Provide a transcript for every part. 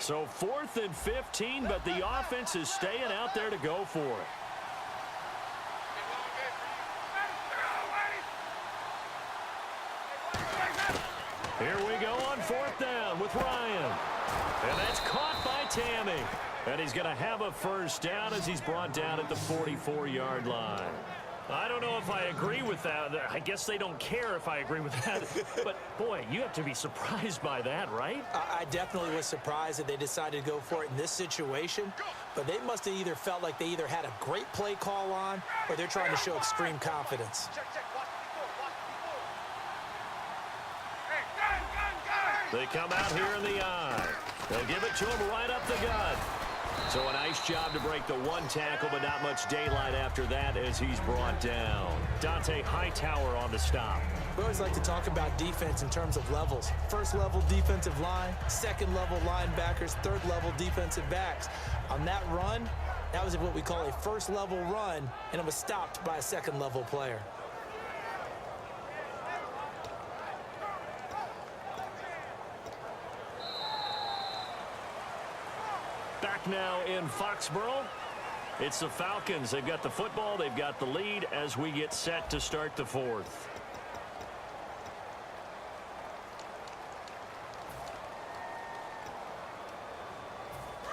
So 4th and 15, but the offense is staying out there to go for it. Here we go on 4th down with Ryan. And that's caught by Tammy. And he's going to have a first down as he's brought down at the 44-yard line. I don't know if I agree with that. I guess they don't care if I agree with that. But, boy, you have to be surprised by that, right? I definitely was surprised that they decided to go for it in this situation. But they must have either felt like they either had a great play call on or they're trying to show extreme confidence. They come out here in the eye. They'll give it to him right up the gut. So a nice job to break the one tackle, but not much daylight after that as he's brought down. Dante Hightower on the stop. We always like to talk about defense in terms of levels. First level defensive line, second level linebackers, third level defensive backs. On that run, that was what we call a first level run, and it was stopped by a second level player. Back now in Foxborough. It's the Falcons. They've got the football. They've got the lead as we get set to start the 4th.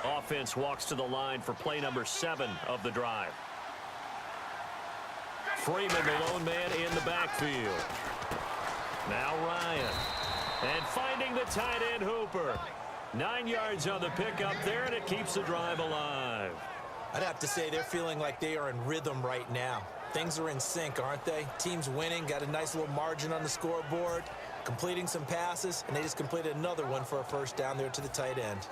Offense walks to the line for play number 7 of the drive. Freeman, the lone man in the backfield. Now Ryan. And finding the tight end Hooper. 9 yards on the pickup there, and it keeps the drive alive. I'd have to say they're feeling like they are in rhythm right now. Things are in sync, aren't they? Team's winning, got a nice little margin on the scoreboard, completing some passes, and they just completed another one for a first down there to the tight end.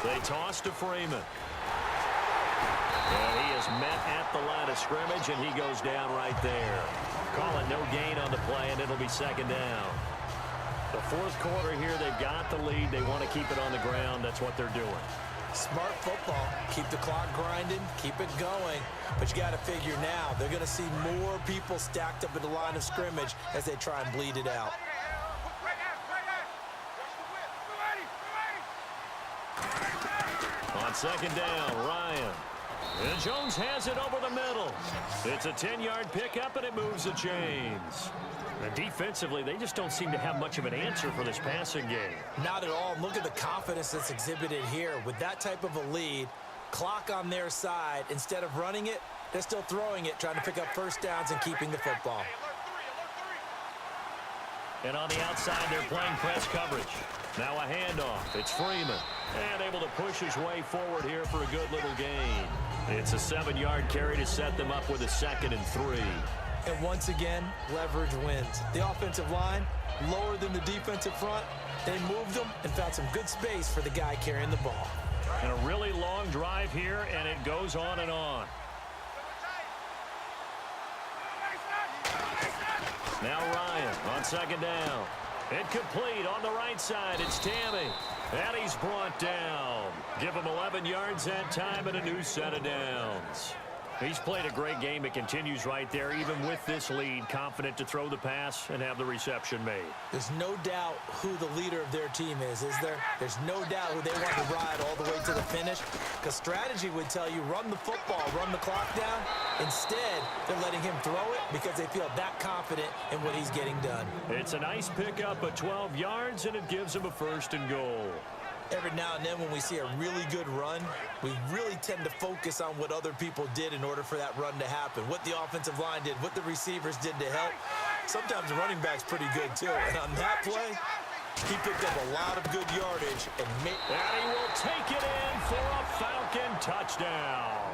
They toss to Freeman. And he is met at the line of scrimmage, and he goes down right there. Call it no gain on the play, and it'll be second down. The 4th quarter here, they've got the lead. They want to keep it on the ground. That's what they're doing. Smart football. Keep the clock grinding. Keep it going. But you got to figure now, they're going to see more people stacked up at the line of scrimmage as they try and bleed it out. On second down, Ryan. And Jones has it over the middle. It's a 10-yard pickup, and it moves the chains. And defensively, they just don't seem to have much of an answer for this passing game. Not at all. Look at the confidence that's exhibited here. With that type of a lead, clock on their side, instead of running it, they're still throwing it, trying to pick up first downs and keeping the football. And on the outside, they're playing press coverage. Now a handoff. It's Freeman. And able to push his way forward here for a good little gain. It's a 7-yard carry to set them up with a 2nd and 3. And once again, leverage wins. The offensive line, lower than the defensive front. They moved them and found some good space for the guy carrying the ball. And a really long drive here, and it goes on and on. Now Ryan on second down. Incomplete on the right side. It's Tammy. And he's brought down. Give him 11 yards that time and a new set of downs. He's played a great game. It continues right there, even with this lead. Confident to throw the pass and have the reception made. There's no doubt who the leader of their team is there? There's no doubt who they want to ride all the way to the finish. Because strategy would tell you, run the football, run the clock down. Instead, they're letting him throw it because they feel that confident in what he's getting done. It's a nice pickup of 12 yards, and it gives him a 1st and goal. Every now and then when we see a really good run, we really tend to focus on what other people did in order for that run to happen. What the offensive line did, what the receivers did to help. Sometimes the running back's pretty good too. And on that play, he picked up a lot of good yardage. And he will take it in for a Falcon touchdown.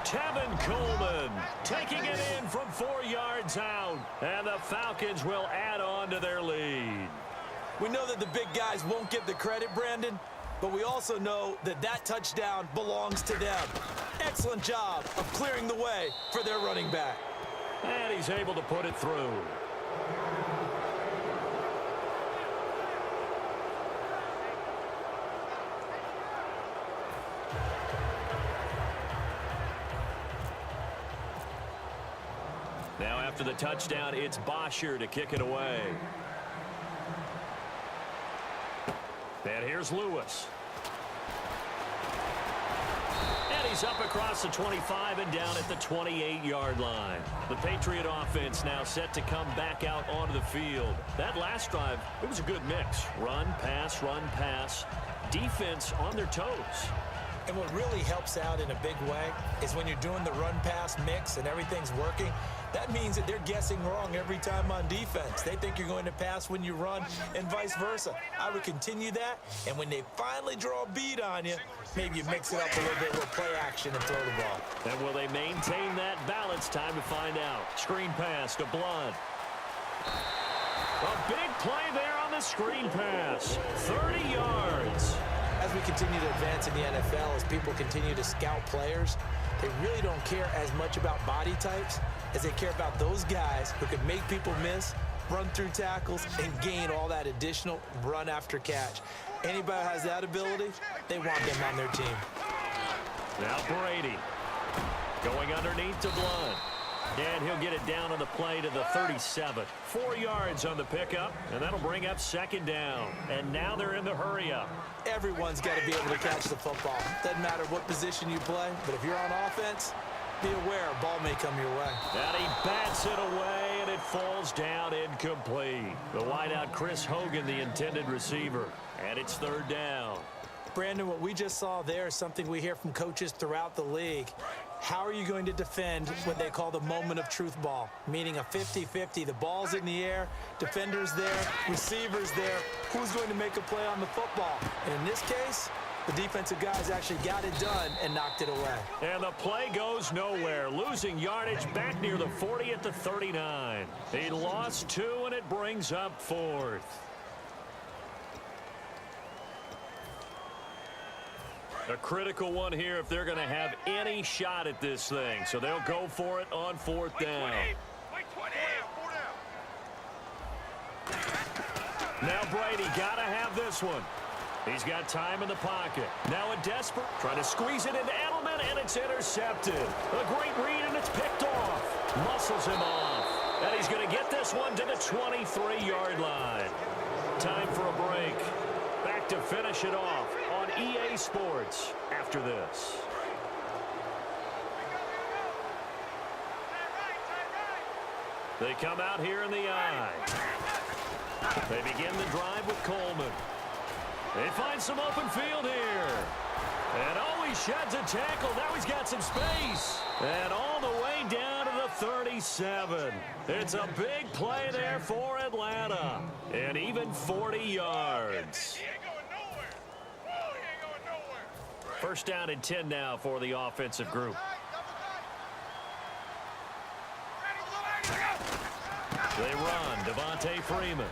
Tevin Coleman taking it in from 4 yards out. And the Falcons will add on to their lead. We know that the big guys won't get the credit, Brandon, but we also know that that touchdown belongs to them. Excellent job of clearing the way for their running back. And he's able to put it through. Now after the touchdown, it's Bosher to kick it away. And here's Lewis. And he's up across the 25 and down at the 28-yard line. The Patriot offense now set to come back out onto the field. That last drive, it was a good mix. Run, pass, defense on their toes. And what really helps out in a big way is when you're doing the run-pass mix and everything's working, that means that they're guessing wrong every time on defense. They think you're going to pass when you run and vice versa. I would continue that, and when they finally draw a beat on you, maybe you mix it up a little bit with play action and throw the ball. And will they maintain that balance? Time to find out. Screen pass to Blunt. A big play there on the screen pass. 30 yards. As we continue to advance in the NFL, as people continue to scout players, they really don't care as much about body types as they care about those guys who can make people miss, run through tackles, and gain all that additional run after catch. Anybody who has that ability, they want them on their team. Now Brady going underneath to Blunt. And he'll get it down on the play to the 37. 4 yards on the pickup, and that'll bring up second down. And now they're in the hurry-up. Everyone's got to be able to catch the football. Doesn't matter what position you play, but if you're on offense, be aware a ball may come your way. And he bats it away, and it falls down incomplete. The wideout, Chris Hogan, the intended receiver. And it's third down. Brandon, what we just saw there is something we hear from coaches throughout the league. How are you going to defend what they call the moment of truth ball, meaning a 50-50? The ball's in the air, defenders there, receivers there. Who's going to make a play on the football? And in this case, the defensive guys actually got it done and knocked it away. And the play goes nowhere, losing yardage back near the 40 at the 39. He lost 2, and it brings up 4th. A critical one here if they're going to have any shot at this thing. So they'll go for it on 4th down. Now Brady got to have this one. He's got time in the pocket. Now a desperate, trying to squeeze it into Edelman, and it's intercepted. A great read, and it's picked off. Muscles him off. And he's going to get this one to the 23-yard line. Time for a break. Back to finish it off on EA Sports after this. They come out here in the eye. They begin the drive with Coleman. They find some open field here. And oh, he sheds a tackle. Now he's got some space. And all the way down to the 37. It's a big play there for Atlanta. And even 40 yards. First down and 10 now for the offensive group. They run. Devontae Freeman.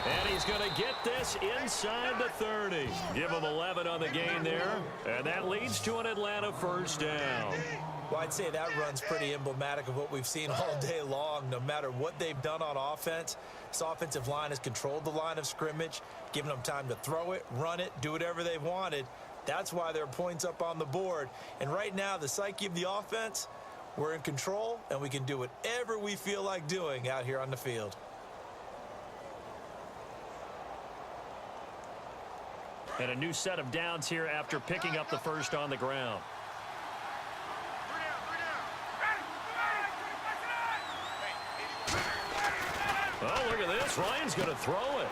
And he's going to get this inside the 30. Give him 11 on the gain there. And that leads to an Atlanta first down. Well, I'd say that run's pretty emblematic of what we've seen all day long. No matter what they've done on offense, this offensive line has controlled the line of scrimmage, given them time to throw it, run it, do whatever they wanted. That's why there are points up on the board. And right now, the psyche of the offense, we're in control, and we can do whatever we feel like doing out here on the field. And a new set of downs here after picking up the first on the ground. Oh, look at this. Ryan's going to throw it.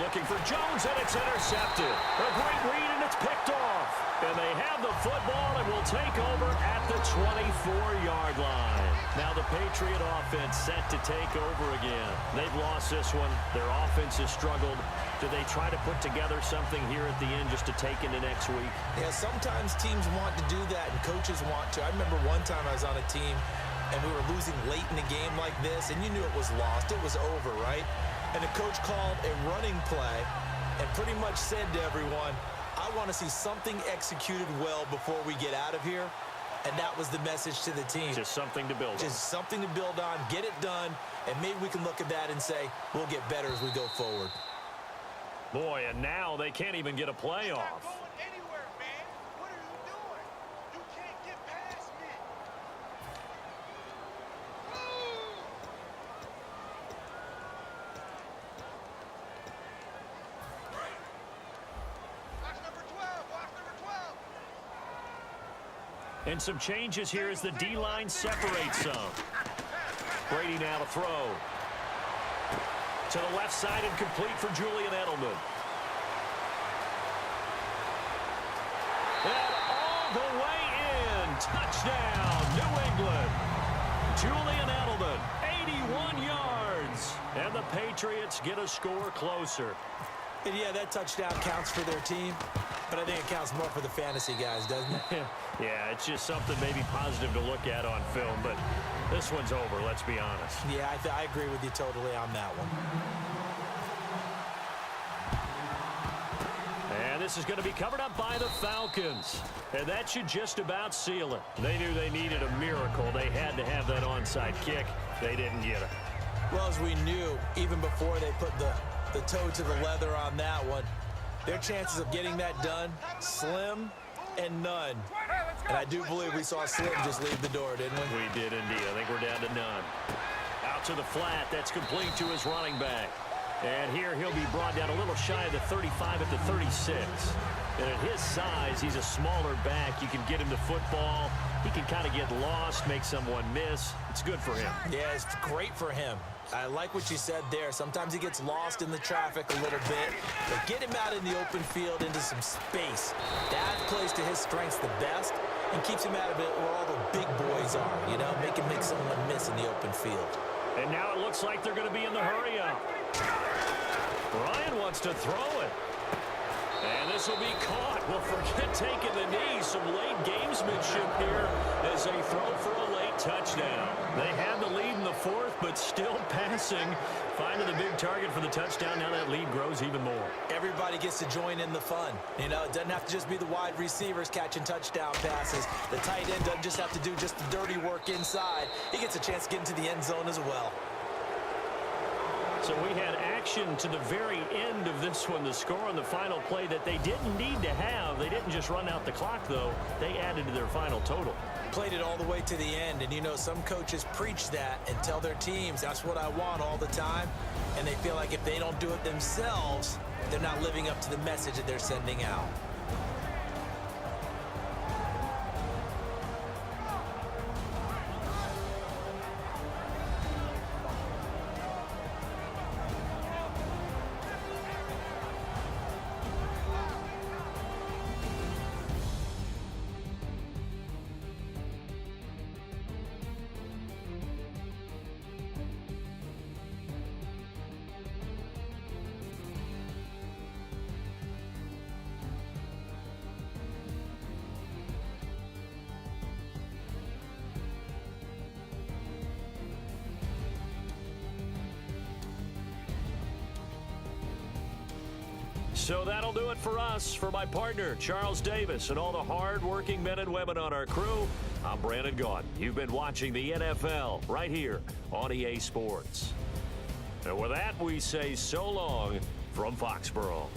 Looking for Jones, and it's intercepted. A great read, and it's picked off. And they have the football and will take over at the 24-yard line. Now the Patriot offense set to take over again. They've lost this one. Their offense has struggled. Do they try to put together something here at the end just to take into next week? Yeah, sometimes teams want to do that, and coaches want to. I remember one time I was on a team, and we were losing late in a game like this, and you knew it was lost. It was over, right? And the coach called a running play and pretty much said to everyone, I want to see something executed well before we get out of here. And that was the message to the team. Just something to build on. Just something to build on, get it done, and maybe we can look at that and say, we'll get better as we go forward. Boy, and now they can't even get a playoff. And some changes here as the D-line separates some. Brady now to throw. To the left side and complete for Julian Edelman. And all the way in. Touchdown, New England. Julian Edelman, 81 yards. And the Patriots get a score closer. And yeah, that touchdown counts for their team, but I think it counts more for the fantasy guys, doesn't it? Yeah, it's just something maybe positive to look at on film, but this one's over, let's be honest. Yeah, I agree with you totally on that one. And this is going to be covered up by the Falcons. And that should just about seal it. They knew they needed a miracle. They had to have that onside kick. They didn't get it. Well, as we knew, even before they put the toe to the leather on that one, their chances of getting that done, slim and none. And I do believe we saw Slim just leave the door, didn't we? We did indeed. I think we're down to none. Out to the flat. That's complete to his running back. And here he'll be brought down a little shy of the 35 at the 36. And at his size, he's a smaller back. You can get him the football. He can kind of get lost, make someone miss. It's good for him. Yeah, it's great for him. I like what you said there. Sometimes he gets lost in the traffic a little bit. But get him out in the open field into some space. That plays to his strengths the best and keeps him out of it where all the big boys are, you know, make him make someone miss in the open field. And now it looks like they're going to be in the hurry-up. Ryan wants to throw it. And this will be caught. Well, forget taking the knee. Some late gamesmanship here as they throw for a late touchdown. They had the lead in the fourth, but still passing. Finding the big target for the touchdown. Now that lead grows even more. Everybody gets to join in the fun. You know, it doesn't have to just be the wide receivers catching touchdown passes. The tight end doesn't just have to do just the dirty work inside. He gets a chance to get into the end zone as well. So we had action to the very end of this one. The score on the final play that they didn't need to have. They didn't just run out the clock, though. They added to their final total. Played it all the way to the end. And, you know, some coaches preach that and tell their teams, that's what I want all the time. And they feel like if they don't do it themselves, they're not living up to the message that they're sending out. So that'll do it for us. For my partner, Charles Davis, and all the hard-working men and women on our crew, I'm Brandon Gaudin. You've been watching the NFL right here on EA Sports. And with that, we say so long from Foxborough.